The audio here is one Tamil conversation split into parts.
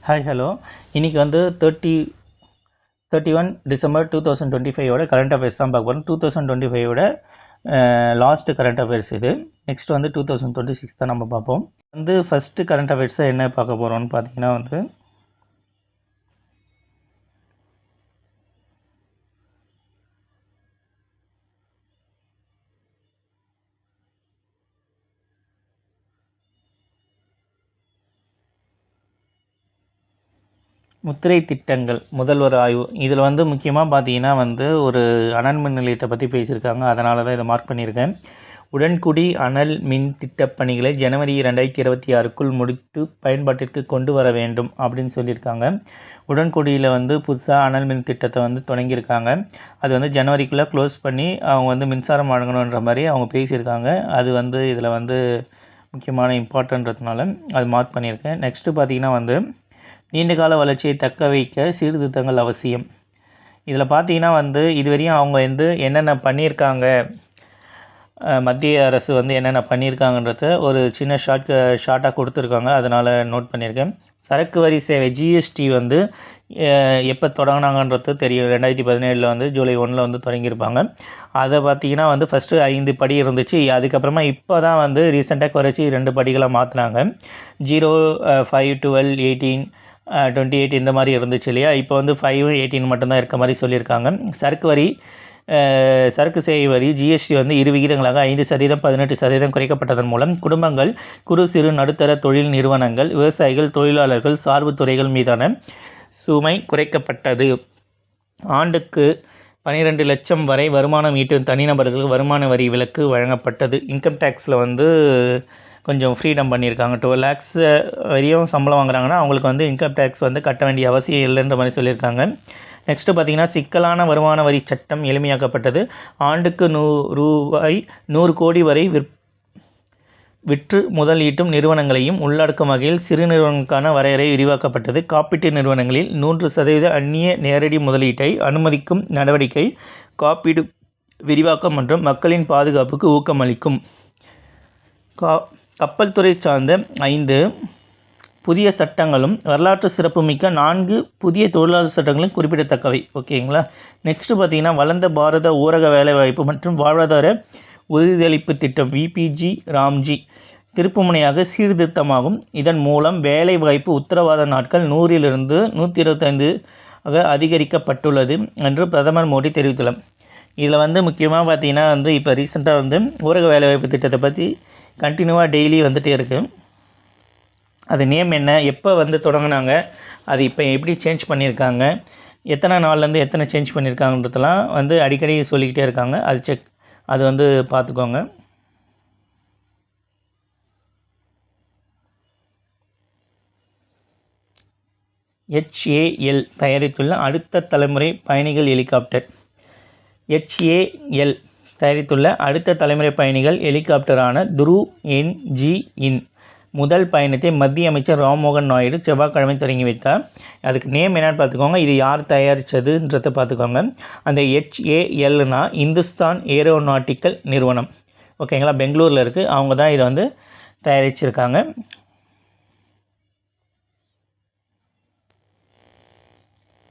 Hi hello. இன்றைக்கி வந்து 31 டிசம்பர் 2025 கரண்ட் அஃபேர்ஸ் தான் பார்க்க போகிறோம். 2025 லாஸ்ட் கரண்ட் அஃபேர்ஸ் இது. நெக்ஸ்ட் வந்து 2026 தான் நம்ம பார்ப்போம். வந்து ஃபஸ்ட்டு கரண்ட் அஃபேர்ஸை என்ன பார்க்க போகிறோம்னு பார்த்தீங்கன்னா வந்து முத்திரை திட்டங்கள் முதல்வர் ஆய்வு. இதில் வந்து முக்கியமாக பார்த்தீங்கன்னா வந்து ஒரு அனல் மின் நிலையத்தை பற்றி பேசியிருக்காங்க. அதனால தான் இதை மார்க் பண்ணியிருக்கேன். உடன்குடி அனல் மின் திட்டப்பணிகளை ஜனவரி 2026க்குள் முடித்து பயன்பாட்டிற்கு கொண்டு வர வேண்டும் அப்படின்னு சொல்லியிருக்காங்க. உடன்குடியில் வந்து புதுசாக அனல் மின் திட்டத்தை வந்து தொடங்கியிருக்காங்க. அது வந்து ஜனவரிக்குள்ளே க்ளோஸ் பண்ணி அவங்க வந்து மின்சாரம் வழங்கணுன்ற மாதிரி அவங்க பேசியிருக்காங்க. அது வந்து இதில் வந்து முக்கியமான இம்பார்ட்டன்றதுனால அது மார்க் பண்ணியிருக்கேன். நெக்ஸ்ட்டு பார்த்திங்கன்னா வந்து நீண்டகால வளர்ச்சியை தக்க வைக்க சீர்திருத்தங்கள் அவசியம். இதில் பார்த்தீங்கன்னா வந்து இதுவரையும் அவங்க வந்து என்னென்ன பண்ணியிருக்காங்க, மத்திய அரசு வந்து என்னென்ன பண்ணியிருக்காங்கன்றத ஒரு சின்ன ஷார்ட்டாக கொடுத்துருக்காங்க. அதனால் நோட் பண்ணியிருக்கேன். சரக்கு வரி சேவை ஜிஎஸ்டி வந்து எப்போ தொடங்கினாங்கன்றது தெரியும். 2017 வந்து ஜூலை 1 வந்து தொடங்கியிருப்பாங்க. அதை பார்த்திங்கன்னா வந்து ஃபஸ்ட்டு 5 படி இருந்துச்சு. அதுக்கப்புறமா இப்போ தான் வந்து ரீசெண்டாக குறைச்சி 2 படிகளாக மாற்றினாங்க. 0, 5, 12, 18, 28 இந்த மாதிரி இருந்துச்சு இல்லையா. இப்போ வந்து 5, 18 மட்டும்தான் இருக்க மாதிரி சொல்லியிருக்காங்க. சரக்கு சேவை வரி ஜிஎஸ்டி வந்து 2 விகிதங்களாக 5%, 18% குறைக்கப்பட்டதன் மூலம் குடும்பங்கள், குறு சிறு நடுத்தர தொழில் நிறுவனங்கள், விவசாயிகள், தொழிலாளர்கள், சார்பு துறைகள் மீதான சுமை குறைக்கப்பட்டது. ஆண்டுக்கு 12 லட்சம் வரை வருமானம் ஈட்டும் தனிநபர்களுக்கு வருமான வரி விலக்கு வழங்கப்பட்டது. இன்கம் டேக்ஸில் வந்து கொஞ்சம் ஃப்ரீடம் பண்ணியிருக்காங்க. 12 lakhs வரையும் சம்பளம் வாங்குறாங்கன்னா அவங்களுக்கு வந்து இன்கம் டேக்ஸ் வந்து கட்ட வேண்டிய அவசியம் இல்லைன்ற மாதிரி சொல்லியிருக்காங்க. நெக்ஸ்ட்டு பார்த்திங்கன்னா சிக்கலான வருமான வரி சட்டம் எளிமையாக்கப்பட்டது. ஆண்டுக்கு ₹100 கோடி வரை விற்று முதலீட்டும் நிறுவனங்களையும் உள்ளடக்கும் வகையில் சிறு நிறுவனங்களுக்கான வரையறை விரிவாக்கப்பட்டது. காப்பீட்டு நிறுவனங்களில் 100% அந்நிய நேரடி முதலீட்டை அனுமதிக்கும் நடவடிக்கை காப்பீடு விரிவாக்கம் மற்றும் மக்களின் பாதுகாப்புக்கு ஊக்கமளிக்கும். கப்பல் துறை சார்ந்த 5 புதிய சட்டங்களும் வரலாற்று சிறப்புமிக்க 4 புதிய தொழிலாளர் சட்டங்களும் குறிப்பிடத்தக்கவை. ஓகேங்களா. நெக்ஸ்ட்டு பார்த்திங்கன்னா வளர்ந்த பாரத ஊரக வேலைவாய்ப்பு மற்றும் வாழ்வாதார உறுதியளிப்பு திட்டம் விபிஜி ராம்ஜி திருப்புமுனையாக சீர்திருத்தமாகும். இதன் மூலம் வேலைவாய்ப்பு உத்தரவாத நாட்கள் 100லிருந்து 125 அதிகரிக்கப்பட்டுள்ளது என்று பிரதமர் மோடி தெரிவித்துள்ளார். இதில் வந்து முக்கியமாக பார்த்திங்கன்னா வந்து இப்போ ரீசெண்டாக வந்து ஊரக வேலைவாய்ப்பு திட்டத்தை பற்றி கண்டினியூவாக டெய்லி வந்துகிட்டே இருக்குது. அது நேம் என்ன, எப்போ வந்து தொடங்கினாங்க, அது இப்போ எப்படி சேஞ்ச் பண்ணியிருக்காங்க, எத்தனை நாள்லேருந்து எத்தனை சேஞ்ச் பண்ணியிருக்காங்கன்றதெல்லாம் வந்து அடிக்கடி சொல்லிக்கிட்டே இருக்காங்க. அது வந்து பார்த்துக்கோங்க. HAL தயாரித்துள்ள அடுத்த தலைமுறை பயணிகள் ஹெலிகாப்டர். HAL தயாரித்துள்ள அடுத்த தலைமுறை பயணிகள் ஹெலிகாப்டரான துருவ் NG-இன் முதல் பயணத்தை மத்திய அமைச்சர் ராம்மோகன் நாயுடு செவ்வாய்க்கிழமை தொடங்கி வைத்தார். அதுக்கு நேம் என்னென்னு பார்த்துக்கோங்க. இது யார் தயாரித்ததுன்றதை பார்த்துக்கோங்க. அந்த HALனா இந்துஸ்தான் ஏரோநாட்டிக்கல் நிறுவனம். ஓகேங்களா. பெங்களூரில் இருக்குது. அவங்க தான் இதை வந்து தயாரிச்சிருக்காங்க.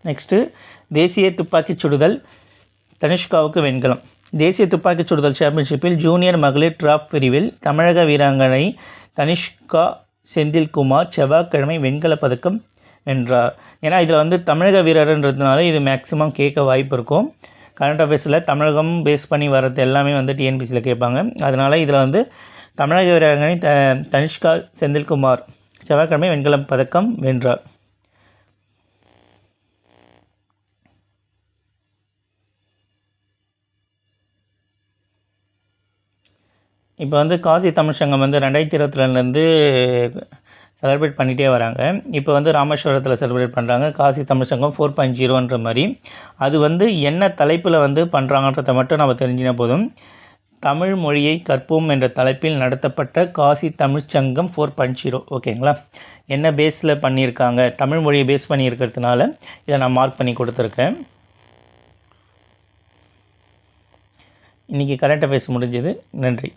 நெக்ஸ்ட்டு தேசிய துப்பாக்கிச் சுடுதல் தனிஷ்காவுக்கு வெண்கலம். தேசிய துப்பாக்கிச் சுடுதல் சாம்பியன்ஷிப்பில் ஜூனியர் மகளிர் டிராப் பிரிவில் தமிழக வீராங்கனை தனிஷ்கா செந்தில்குமார் செவ்வாய்க்கிழமை வெண்கலப் பதக்கம் வென்றார். ஏன்னா இதில் வந்து தமிழக வீரர்ன்றதுனால இது மேக்ஸிமம் கேட்க வாய்ப்பு இருக்கும். கரண்ட் அஃபேர்ஸில் தமிழகம் பேஸ் பண்ணி வர்றது எல்லாமே வந்து டிஎன்பிசியில் கேட்பாங்க. அதனால் இதில் வந்து தமிழக வீராங்கனை தனிஷ்கா செந்தில்குமார் செவ்வாய்க்கிழமை வெண்கலப் பதக்கம் வென்றார். இப்போ வந்து காசி தமிழ் சங்கம் வந்து 2022 செலிப்ரேட் பண்ணிகிட்டே வராங்க. இப்போ வந்து ராமேஸ்வரத்தில் செலிப்ரேட் பண்ணுறாங்க. காசி தமிழ் சங்கம் 4.0ன்ற மாதிரி. அது வந்து என்ன தலைப்பில் வந்து பண்ணுறாங்கன்றதை மட்டும் நம்ம தெரிஞ்சினா போதும். தமிழ் மொழியை கற்போம் என்ற தலைப்பில் நடத்தப்பட்ட காசி தமிழ் சங்கம் 4.0. ஓகேங்களா. என்ன பேஸில் பண்ணியிருக்காங்க, தமிழ் மொழியை பேஸ் பண்ணியிருக்கிறதுனால இதை நான் மார்க் பண்ணி கொடுத்துருக்கேன். இன்றைக்கி கரண்ட் அஃபேர்ஸ் முடிஞ்சது. நன்றி.